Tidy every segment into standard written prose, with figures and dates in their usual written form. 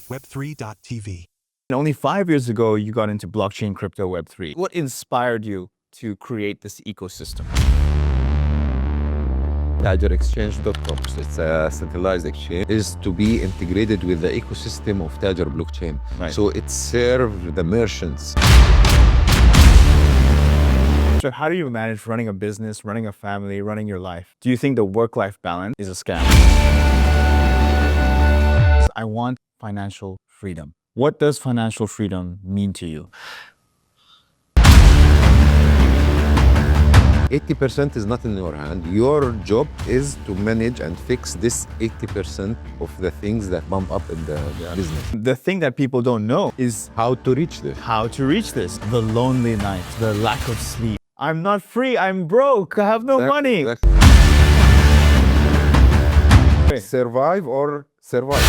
Web3 TV. Only 5 years ago, you got into blockchain, crypto, Web3. What inspired you to create this ecosystem? TajirExchange.com. It's a centralized exchange. Is to be integrated with the ecosystem of Tajir blockchain. Right. So it serves the merchants. So how do you manage running a business, running a family, running your life? Do you think the work-life balance is a scam? I want financial freedom. What does financial freedom mean to you? 80% is not in your hand. Your job is to manage and fix this 80% of the things that bump up in the business. The thing that people don't know is How to reach this? how to reach this. The lonely nights, the lack of sleep. I'm not free, I'm broke, I have no money. Survive or survive.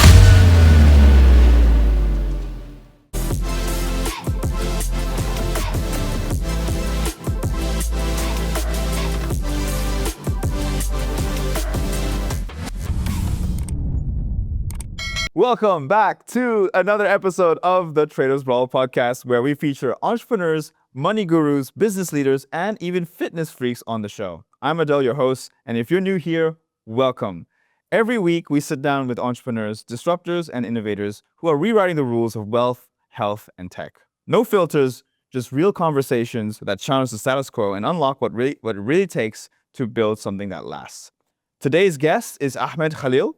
Welcome back to another episode of the Traders Brawl podcast, where we feature entrepreneurs, money gurus, business leaders, and even fitness freaks on the show. I'm Adel, your host, and if you're new here, welcome. Every week, we sit down with entrepreneurs, disruptors, and innovators who are rewriting the rules of wealth, health, and tech. No filters, just real conversations that challenge the status quo and unlock what it really takes to build something that lasts. Today's guest is Ahmad Khalil.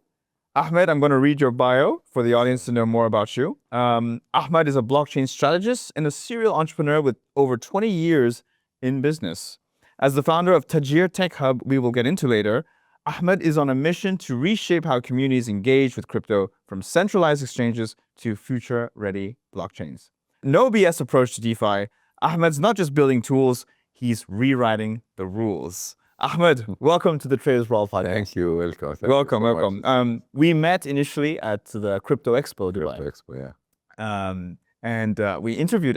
Ahmed, I'm going to read your bio for the audience to know more about you. Ahmed is a blockchain strategist and a serial entrepreneur with over 20 years in business. As the founder of Tajir Tech Hub, we will get into later, Ahmed is on a mission to reshape how communities engage with crypto, from centralized exchanges to future-ready blockchains. No BS approach to DeFi. Ahmed's not just building tools, he's rewriting the rules. Ahmed, welcome to the Traders Brawl podcast. Thank you. Welcome. Thank Welcome, you so welcome. much. We met initially at the Crypto Expo, Dubai. Crypto Expo, yeah.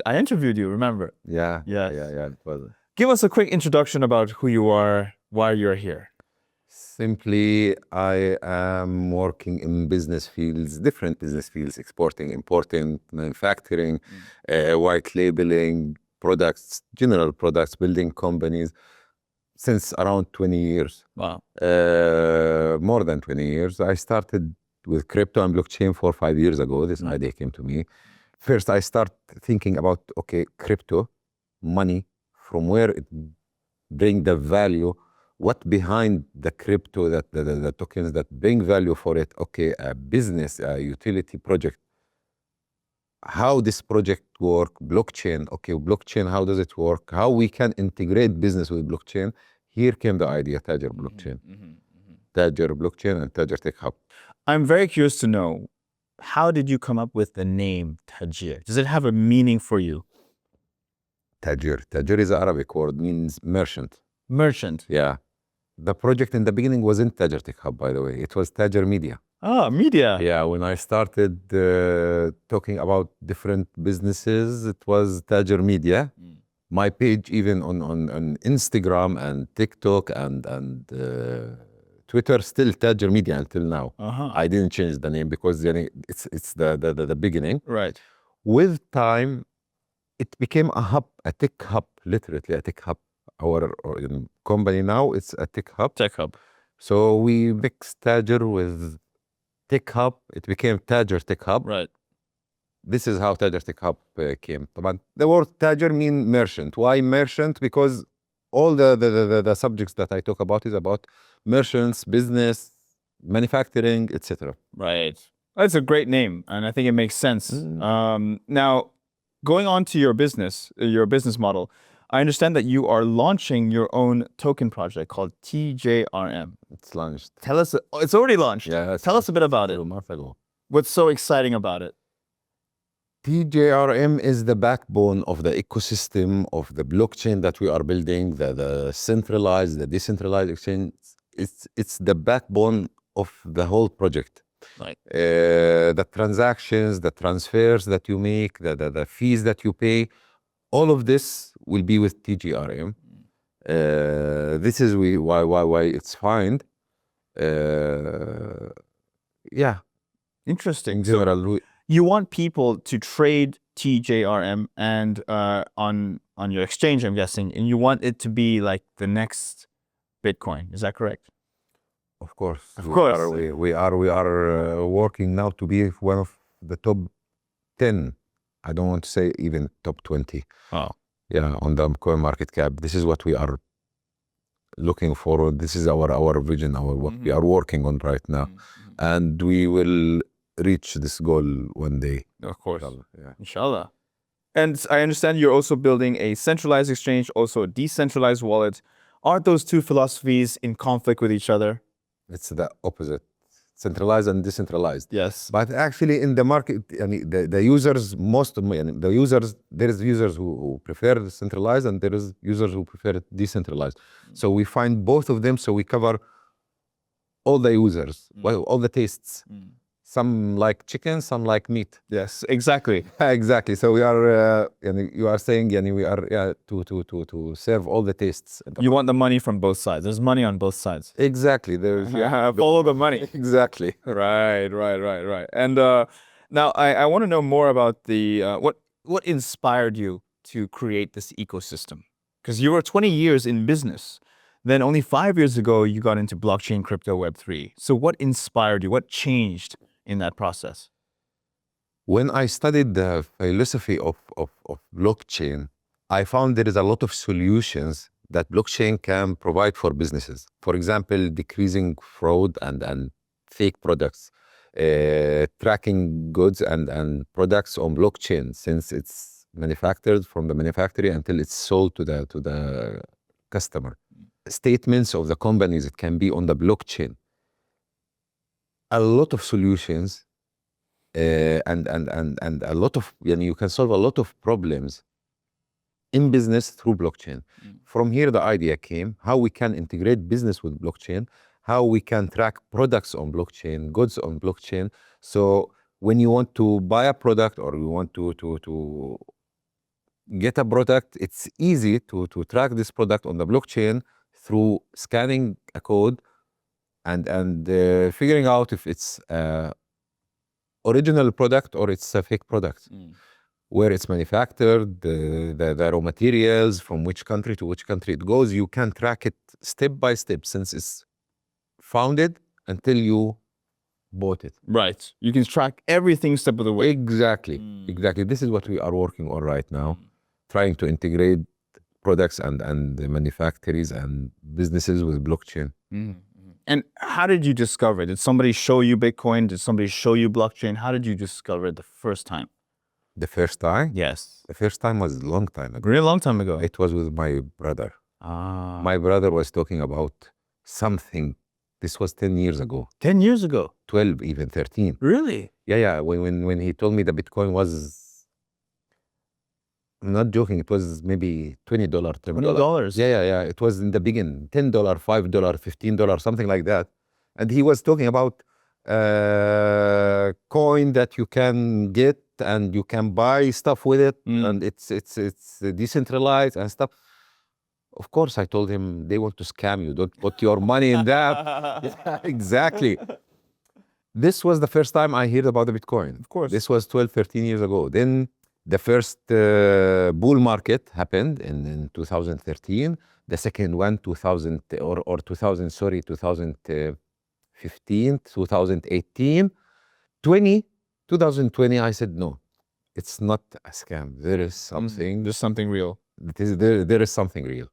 I interviewed you, remember? Yeah. Yes. Yeah. It was. Give us a quick introduction about who you are, why you're here. Simply, I am working in business fields, different business fields, exporting, importing, manufacturing, white labeling, products, general products, building companies, since around 20 years. Wow. More than 20 years. I started with crypto and blockchain 4 or 5 years ago. This idea came to me. First, I start thinking about, okay, crypto, money, from where it bring the value, what behind the crypto, that the tokens that bring value for it, okay, a business, a utility project. How this project work, blockchain, okay, blockchain, how does it work? How we can integrate business with blockchain? Here came the idea, Tajir blockchain. Tajir blockchain and Tajir Tech Hub. I'm very curious to know, how did you come up with the name Tajir? Does it have a meaning for you? Tajir. Tajir is an Arabic word, means merchant. Merchant. Yeah. The project in the beginning wasn't Tajir Tech Hub, by the way. It was Tajir Media. Ah, media. Yeah, when I started talking about different businesses, it was Tajir Media. My page, even on Instagram and TikTok and Twitter, still Tajir Media until now. I didn't change the name because it's the beginning. Right. With time, it became a hub, a tech hub, literally a tech hub. Our company now, it's a tech hub. Tech Hub. So we mixed Tajir with Tech Hub. It became Tajir Tech Hub. Right. This is how Tajir Tech Hub came. But the word Tajir means merchant. Why merchant? Because all the subjects that I talk about is about merchants, business, manufacturing, etc. Right. That's a great name, and I think it makes sense. Now, going on to your business model, I understand that you are launching your own token project called TJRM. It's launched. Tell us, it's already launched. Yeah. Tell us a bit about it. A month ago. What's so exciting about it? TJRM is the backbone of the ecosystem of the blockchain that we are building, the centralized, the decentralized exchange. It's the backbone of the whole project. Right. The transactions, the transfers that you make, the fees that you pay, all of this will be with TJRM. This is why it's fine. Interesting. In general, you want people to trade TJRM and on your exchange, I'm guessing, and you want it to be like the next Bitcoin. Is that correct? Of course. Of course. We are working now to be one of the top 10. I don't want to say even top 20. Oh. Yeah, on the coin market cap. This is what we are looking forward. This is our vision, what we are working on right now. And we will reach this goal one day. Of course. Yeah. Inshallah. And I understand you're also building a centralized exchange, also a decentralized wallet. Aren't those two philosophies in conflict with each other? It's the opposite, centralized and decentralized. Yes. But actually in the market, the users, the users, there is users who prefer centralized and there is users who prefer decentralized. So we find both of them, so we cover all the users, well, all the tastes. Some like chicken, some like meat. Yes, exactly. Exactly. So we are, you are saying, we are to serve all the tastes. You want the money from both sides. There's money on both sides. Exactly. There's follow the money. Exactly. Right. And now I want to know more about the what inspired you to create this ecosystem? Because you were 20 years in business. Then only 5 years ago, you got into blockchain, crypto, Web3. So what inspired you? What changed in that process? When I studied the philosophy of blockchain, I found there is a lot of solutions that blockchain can provide for businesses. For example, decreasing fraud and fake products, tracking goods and products on blockchain since it's manufactured from the manufacturer until it's sold to the customer. Statements of the companies, it can be on the blockchain. A lot of solutions and a lot of, you can solve a lot of problems in business through blockchain. From here, the idea came, how we can integrate business with blockchain, how we can track products on blockchain, goods on blockchain. So when you want to buy a product or you want to get a product, it's easy to track this product on the blockchain through scanning a code and figuring out if it's original product or it's a fake product, where it's manufactured, the raw materials, from which country to which country it goes. You can track it step by step since it's founded until you bought it. Right. You can track everything step of the way. Exactly. Exactly. This is what we are working on right now, trying to integrate products and the manufacturers and businesses with blockchain. And how did you discover it? Did somebody show you Bitcoin? Did somebody show you blockchain? How did you discover it the first time? The first time? Yes. The first time was a long time ago. Really long time ago? It was with my brother. My brother was talking about something. This was 10 years ago. 10 years ago? 12, even 13. Really? Yeah. When he told me the Bitcoin was, I'm not joking, it was maybe $20, $20? Yeah. It was in the beginning, $10, $5, $15, something like that. And he was talking about coin that you can get and you can buy stuff with it, and it's decentralized and stuff. Of course, I told him, they want to scam you. Don't put your money in that. Yeah, exactly. This was the first time I heard about the Bitcoin. Of course. This was 12, 13 years ago. Then the first bull market happened in 2013. The second one, 2015, 2018. 2020, I said, no, it's not a scam. There is something. There's something real. There is something real.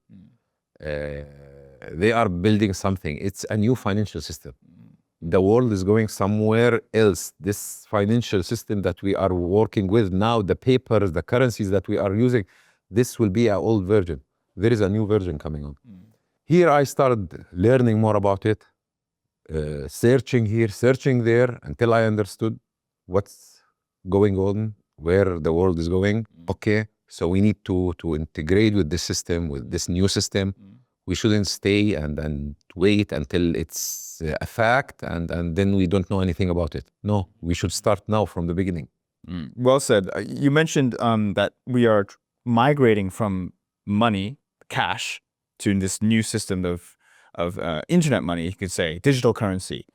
They are building something. It's a new financial system. The world is going somewhere else. This financial system that we are working with now, the papers, the currencies that we are using, this will be an old version. There is a new version coming on. Here I started learning more about it, searching here, searching there, until I understood what's going on, where the world is going. Okay, so we need to integrate with this system, with this new system. We shouldn't stay and wait until it's a fact and then we don't know anything about it. No, we should start now from the beginning. Well said. You mentioned that we are migrating from money, cash, to this new system of internet money, you could say, digital currency.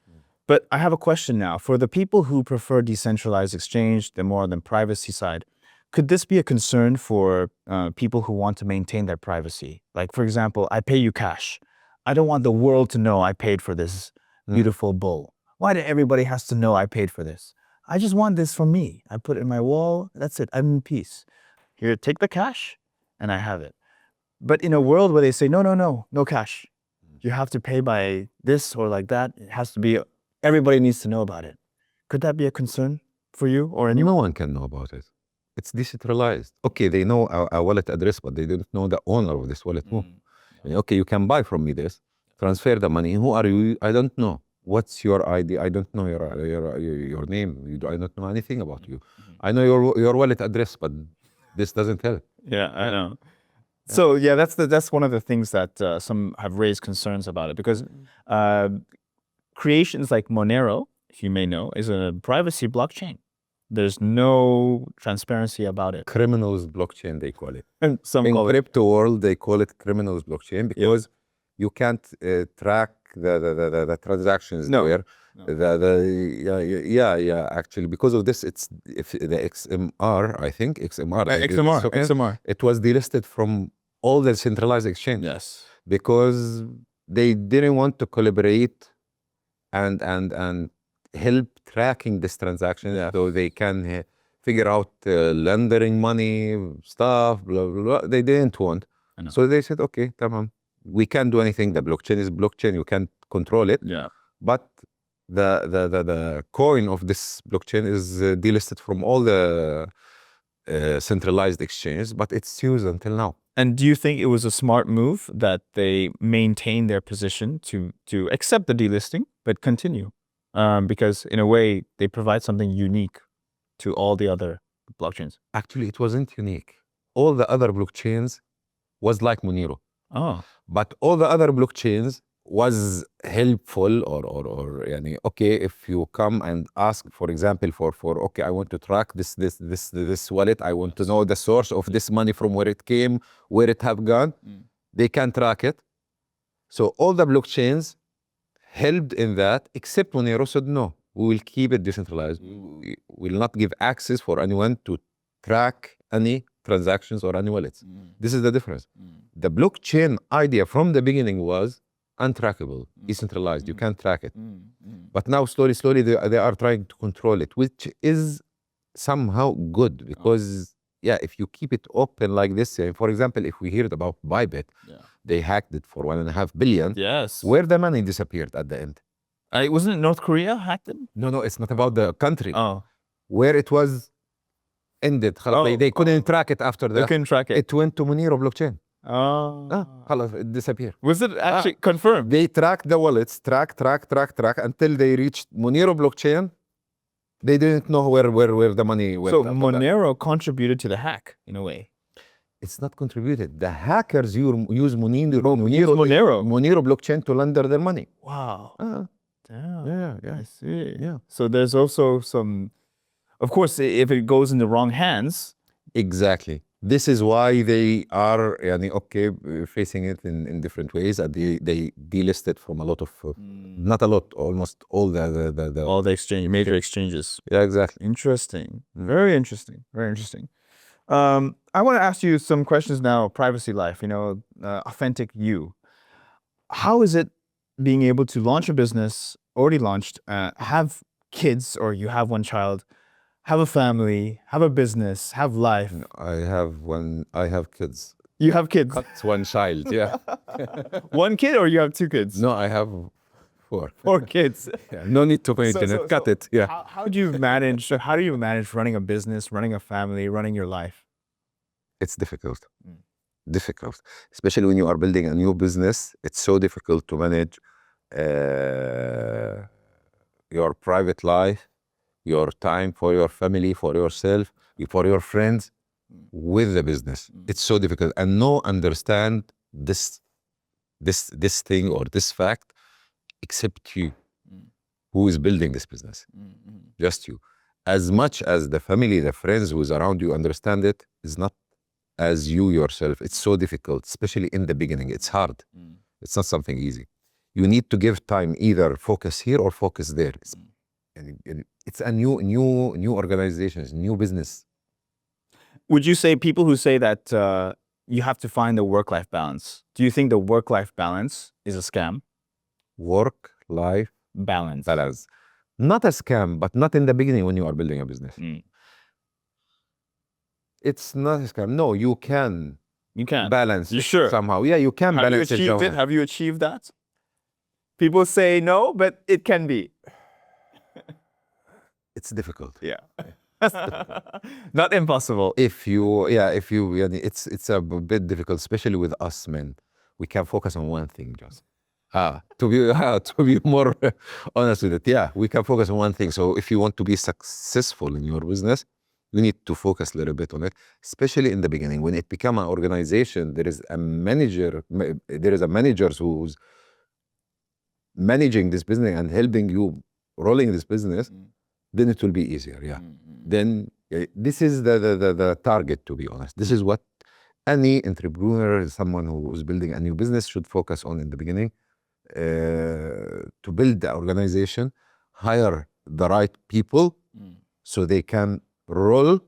But I have a question now. For the people who prefer decentralized exchange, the more on the privacy side, could this be a concern for people who want to maintain their privacy? Like, for example, I pay you cash. I don't want the world to know I paid for this beautiful bull. Why do everybody has to know I paid for this? I just want this for me. I put it in my wall. That's it. I'm in peace. Here, take the cash, and I have it. But in a world where they say, no cash. You have to pay by this or like that. It has to be, everybody needs to know about it. Could that be a concern for you or anyone? No one can know about it. It's decentralized. Okay, they know our wallet address, but they don't know the owner of this wallet. Okay, you can buy from me this, transfer the money. Who are you? I don't know. What's your ID? I don't know your name. I don't know anything about you. I know your wallet address, but this doesn't help. Yeah, I know. So yeah, that's one of the things that some have raised concerns about it, because creations like Monero, if you may know, is a privacy blockchain. There's no transparency about it. Criminals blockchain, they call it. And some In call it. crypto world, they call it criminals blockchain because you can't track the transactions there. Actually, because of this, it's the XMR, I think XMR. It was delisted from all the centralized exchange. Yes. Because they didn't want to collaborate and help tracking this transaction, so they can figure out laundering money stuff, blah blah blah. They didn't want, so they said, okay, tamam, we can't do anything. The blockchain is blockchain, you can't control it. Yeah. But the coin of this blockchain is delisted from all the centralized exchanges, but it's used until now. And do you think it was a smart move that they maintain their position to accept the delisting but continue? Because in a way, they provide something unique to all the other blockchains. Actually, it wasn't unique. All the other blockchains was like Monero. Oh. But all the other blockchains was helpful or okay, if you come and ask, for example, for okay, I want to track this wallet, I want to know the source of this money, from where it came, where it have gone, they can track it. So all the blockchains helped in that, except Monero said, no, we will keep it decentralized. We will not give access for anyone to track any transactions or any wallets. This is the difference. The blockchain idea from the beginning was untrackable, decentralized. You can't track it. But now slowly they are trying to control it, which is somehow good, because if you keep it open like this, for example, if we heard about Bybit, they hacked it for $1.5 billion. Yes. Where the money disappeared at the end? Wasn't it North Korea hacked it? No, it's not about the country. Oh. Where it was ended. They couldn't track it after that. They couldn't track it. It went to Monero blockchain. Oh. It disappeared. Was it actually confirmed? They tracked the wallets, track until they reached Monero blockchain. They didn't know where the money went. So Monero contributed to the hack in a way. It's not contributed. The hackers use Monero blockchain to launder their money. Wow. Damn. Yeah. I see. Yeah. So there's also some, of course, if it goes in the wrong hands. Exactly. This is why they are facing it in different ways. They delisted from a lot of, not a lot, almost all the all the major exchanges. Yeah, exactly. Interesting. Very interesting. Very interesting. I want to ask you some questions now. Privacy life, authentic you. How is it being able to launch a business, already launched, have kids, or you have one child, have a family, have a business, have life? I have kids. You have kids? That's one child, yeah. One kid, or you have two kids? No, I have four. 4 kids. Yeah, no need to pay internet. Cut it. Yeah. How do you manage running a business, running a family, running your life? It's difficult. Difficult, especially when you are building a new business. It's so difficult to manage your private life, your time for your family, for yourself, for your friends, with the business. It's so difficult, and no understand this thing or this fact except you, who is building this business. Just you. As much as the family, the friends who is around you understand it, is not as you yourself. It's so difficult, especially in the beginning. It's hard. It's not something easy. you need to give time, either focus here or focus there. It's a new organization, it's new business. Would you say people who say that you have to find a work-life balance, do you think the work-life balance is a scam? Work-life Balance. balance. Not a scam, but not in the beginning when you are building a business. It's not a scam. No, you can You can. balance You it sure? somehow. Yeah, you can Have you balance achieved it. it? Have you achieved that? People say no, but it can be. It's difficult. Yeah. Not impossible. If you, it's a bit difficult, especially with us men. We can focus on one thing, just. To be more honest with it, yeah, we can focus on one thing. So if you want to be successful in your business, you need to focus a little bit on it, especially in the beginning. When it becomes an organization, there is a manager who's managing this business and helping you rolling this business, then it will be easier. Yeah. Then this is the target, to be honest. This is what any entrepreneur, someone who is building a new business, should focus on in the beginning. To build the organization, hire the right people so they can roll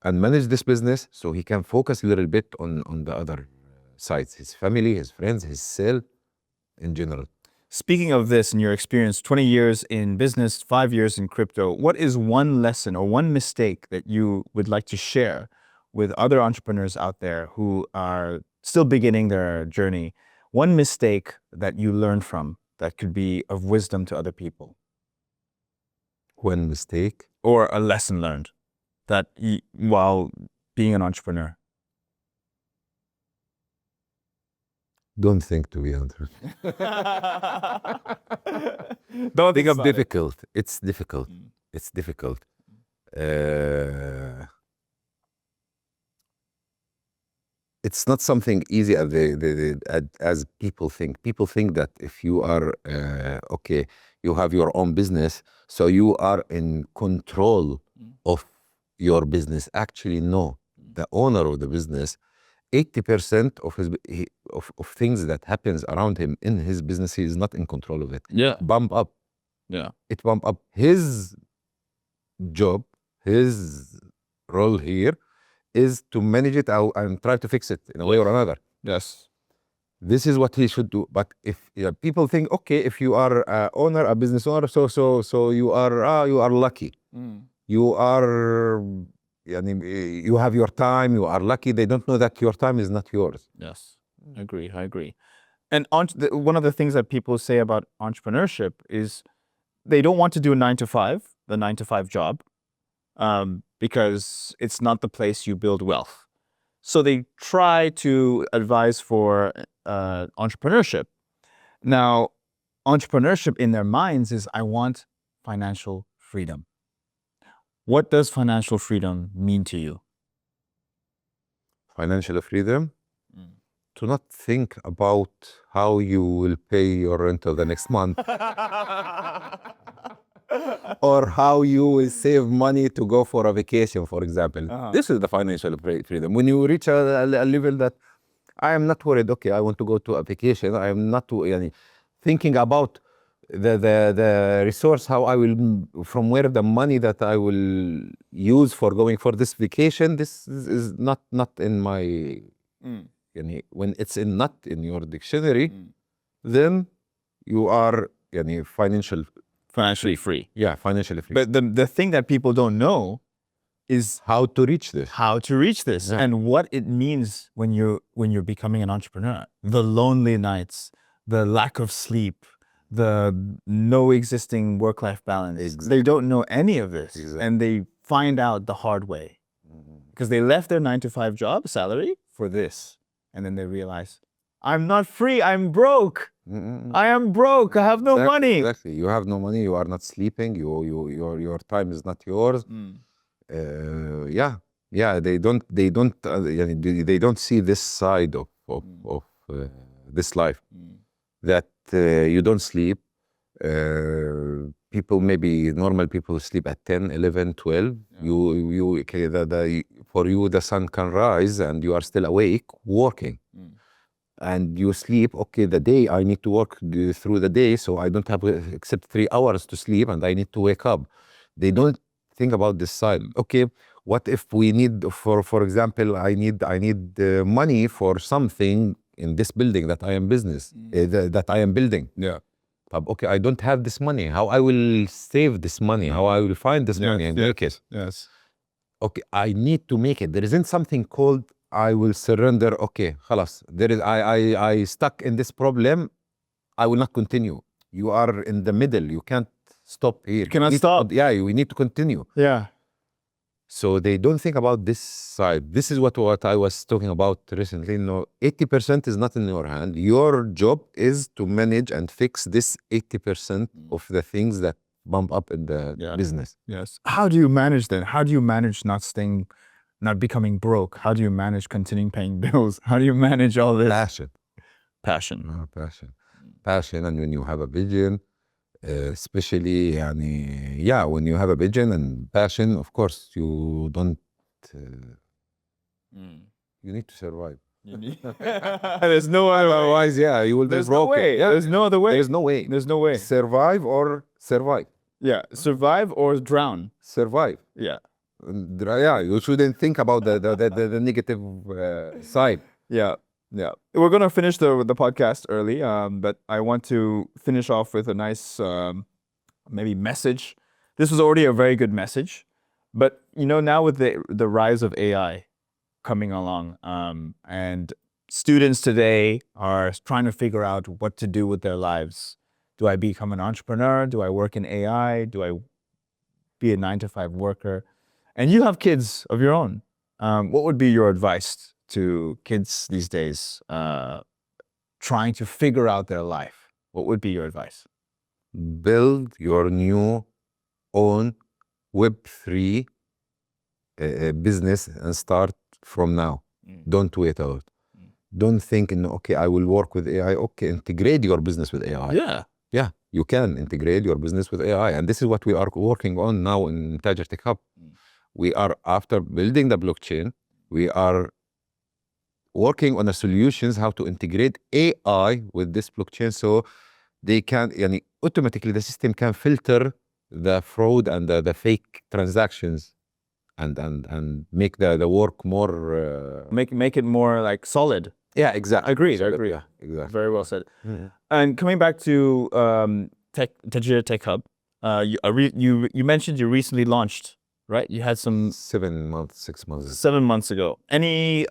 and manage this business, so he can focus a little bit on the other sides, his family, his friends, his sale in general. Speaking of this, in your experience, 20 years in business, 5 years in crypto, what is one lesson or one mistake that you would like to share with other entrepreneurs out there who are still beginning their journey? One mistake that you learned from that could be of wisdom to other people? One mistake? Or a lesson learned that while being an entrepreneur? Don't think, to be honest. Don't think of about it. difficult. It's difficult. It's difficult. It's not something easy as people think. People think that if you are okay, you have your own business, so you are in control of your business. Actually, no. The owner of the business, 80% of things that happens around him in his business, he is not in control of it. Yeah. Bump up. Yeah. It bump up. His job, his role here is to manage it out and try to fix it in a way or another. Yes. This is what he should do. But if people think, okay, if you are a business owner, so you are lucky. You are, you have your time. You are lucky. They don't know that your time is not yours. Yes, I agree. And one of the things that people say about entrepreneurship is they don't want to do the 9 to 5 job, because it's not the place you build wealth. So they try to advise for entrepreneurship. Now, entrepreneurship in their minds is, I want financial freedom. What does financial freedom mean to you? Financial freedom? To not think about how you will pay your rental the next month. Or how you will save money to go for a vacation, for example. This is the financial freedom. When you reach a level that I am not worried, okay, I want to go to a vacation, I am not thinking about the resource, how I will, from where the money that I will use for going for this vacation, this is not in my, when it's not in your dictionary, then you are Financially free. Yeah, financially free. But the thing that people don't know is how to reach this. Yeah. And what it means when you're becoming an entrepreneur. The lonely nights, the lack of sleep, the no existing work-life balance. Exactly. They don't know any of this. Exactly. And they find out the hard way. Because they left their 9 to 5 job salary for this. And then they realize, I'm not free, I'm broke. I am broke, I have no money. Exactly, you have no money, you are not sleeping, your time is not yours. They don't see this side of this life, that you don't sleep. People, maybe normal people, sleep at 10, 11, 12. For you the sun can rise and you are still awake working. and you sleep. Okay, the day I need to work through the day, so I don't have except 3 hours to sleep, and I need to wake up. They don't think about this side. Okay, what if we need, for example, I need money for something in this building that I am that I am building. Yeah. Okay, I don't have this money. How I will save this money? How I will find this money and make it? Yes. Okay, I need to make it. There isn't something called I will surrender. Okay, خلاص. There is I stuck in this problem. I will not continue. You are in the middle. You can't stop here. You cannot stop. Yeah, we need to continue. Yeah. So they don't think about this side. This is what I was talking about recently. No, 80% is not in your hand. Your job is to manage and fix this 80% of the things that bump up in the business. Yes. How do you manage then? How do you manage not becoming broke? How do you manage continuing paying bills? How do you manage all this? Passion. Passion. And when you have a vision, especially when you have a vision and passion, of course you don't you need to survive. There's no other way. Otherwise, you will be broken. No way. Yeah. There's no other way. There's no way. There's no way. Survive or survive. Yeah, survive or drown. Survive. Yeah. You shouldn't think about the negative side. Yeah. We're gonna finish the podcast early, but I want to finish off with a nice maybe message. This was already a very good message, but now with the rise of AI coming along, and students today are trying to figure out what to do with their lives. Do I become an entrepreneur? Do I work in AI? Do I be a 9-to-5 worker? And you have kids of your own. What would be your advice to kids these days trying to figure out their life? What would be your advice? Build your new own Web3 business and start from now. Don't wait out. Don't think, okay, I will work with AI. Okay, integrate your business with AI. Yeah, you can integrate your business with AI. And this is what we are working on now in Tajir Tech Hub. We are, after building the blockchain, we are working on the solutions how to integrate AI with this blockchain, so they can, automatically the system can filter the fraud and the fake transactions and make the work more make it more like solid. Yeah, exactly. Agreed. Yeah, exactly. Very well said. And coming back to Tajir Tech Hub, you mentioned you recently launched, right? You had some 7 months, 6 months. 7 months ago. Any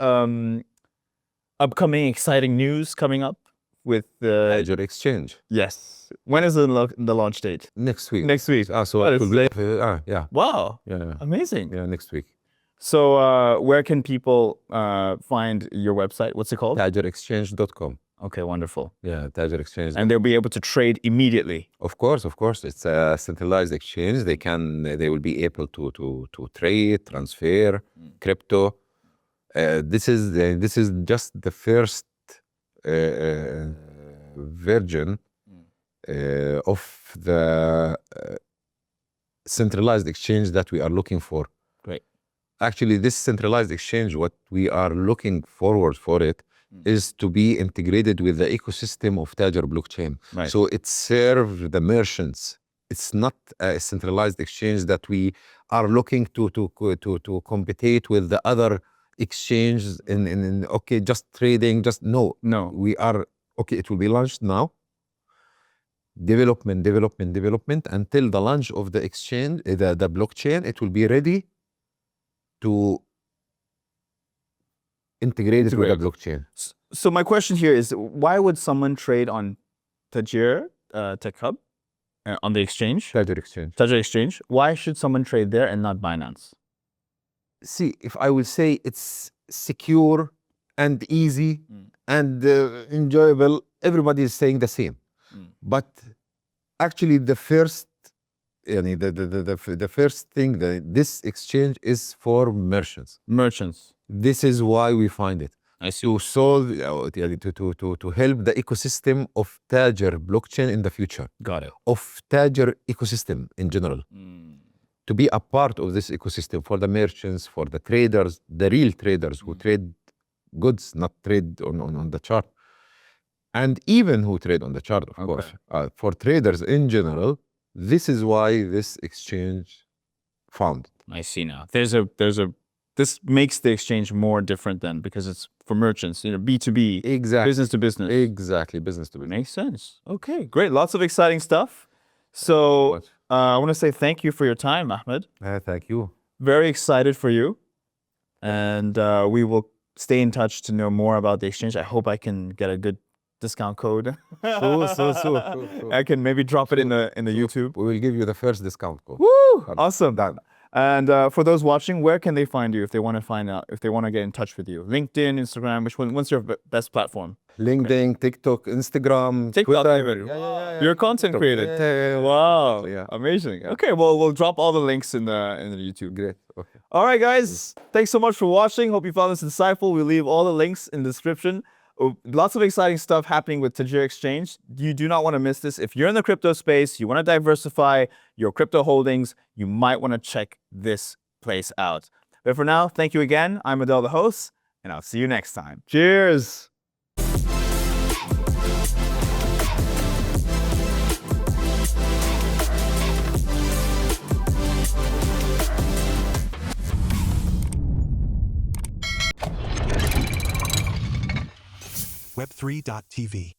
upcoming exciting news coming up with the Tajir Exchange? Yes. When is the launch date? Next week. Next week. So it will be, yeah. Wow. Yeah. Amazing. Yeah, next week. So where can people find your website? What's it called? TajirExchange.com. Okay, wonderful. Yeah, Tajir Exchange. And they'll be able to trade immediately. Of course. It's a centralized exchange. They will be able to trade, transfer crypto. This is just the first version of the centralized exchange that we are looking for. Great. Actually, this centralized exchange, what we are looking forward for it is to be integrated with the ecosystem of Tajir blockchain. Right. So it serves the merchants. It's not a centralized exchange that we are looking to compete with the other exchanges in okay, just trading, just no. We are okay, it will be launched now. Development until the launch of the exchange, the blockchain, it will be ready to integrate it with the blockchain. So my question here is, why would someone trade on Tajir Tech Hub on the exchange? Tajir Exchange. Why should someone trade there and not Binance? See, if I will say it's secure and easy and enjoyable, everybody is saying the same. But actually, the first thing, this exchange is for merchants. This is why we find it. I see. To solve, to help the ecosystem of Tajir blockchain in the future. Got it. Of Tajir ecosystem in general. To be a part of this ecosystem for the merchants, for the traders, the real traders who trade goods, not trade on the chart. and even who trade on the chart, of course. For traders in general, this is why this exchange found. I see now. This makes the exchange more different then because it's for merchants, B2B, Exactly. business to business. Exactly, business to business. Makes sense. Okay, great. Lots of exciting stuff. So I want to say thank you for your time, Ahmed. Thank you. Very excited for you. And we will stay in touch to know more about the exchange. I hope I can get a good discount code. Sure. I can maybe drop it in the YouTube. We will give you the first discount code. Woo! Awesome. Done. And for those watching, where can they find you if they want to find out, if they want to get in touch with you? LinkedIn, Instagram, what's your best platform? LinkedIn, TikTok, Instagram, Twitter. Yeah. You're a content creator. Wow. Yeah. Amazing. Okay, well, we'll drop all the links in the YouTube. Great. Okay. All right, guys. Thanks so much for watching. Hope you found this insightful. We'll leave all the links in the description. Lots of exciting stuff happening with Tajir Exchange. You do not want to miss this. If you're in the crypto space, you want to diversify your crypto holdings, you might want to check this place out. But for now, thank you again. I'm Adel, the host, and I'll see you next time. Cheers. Web3 TV.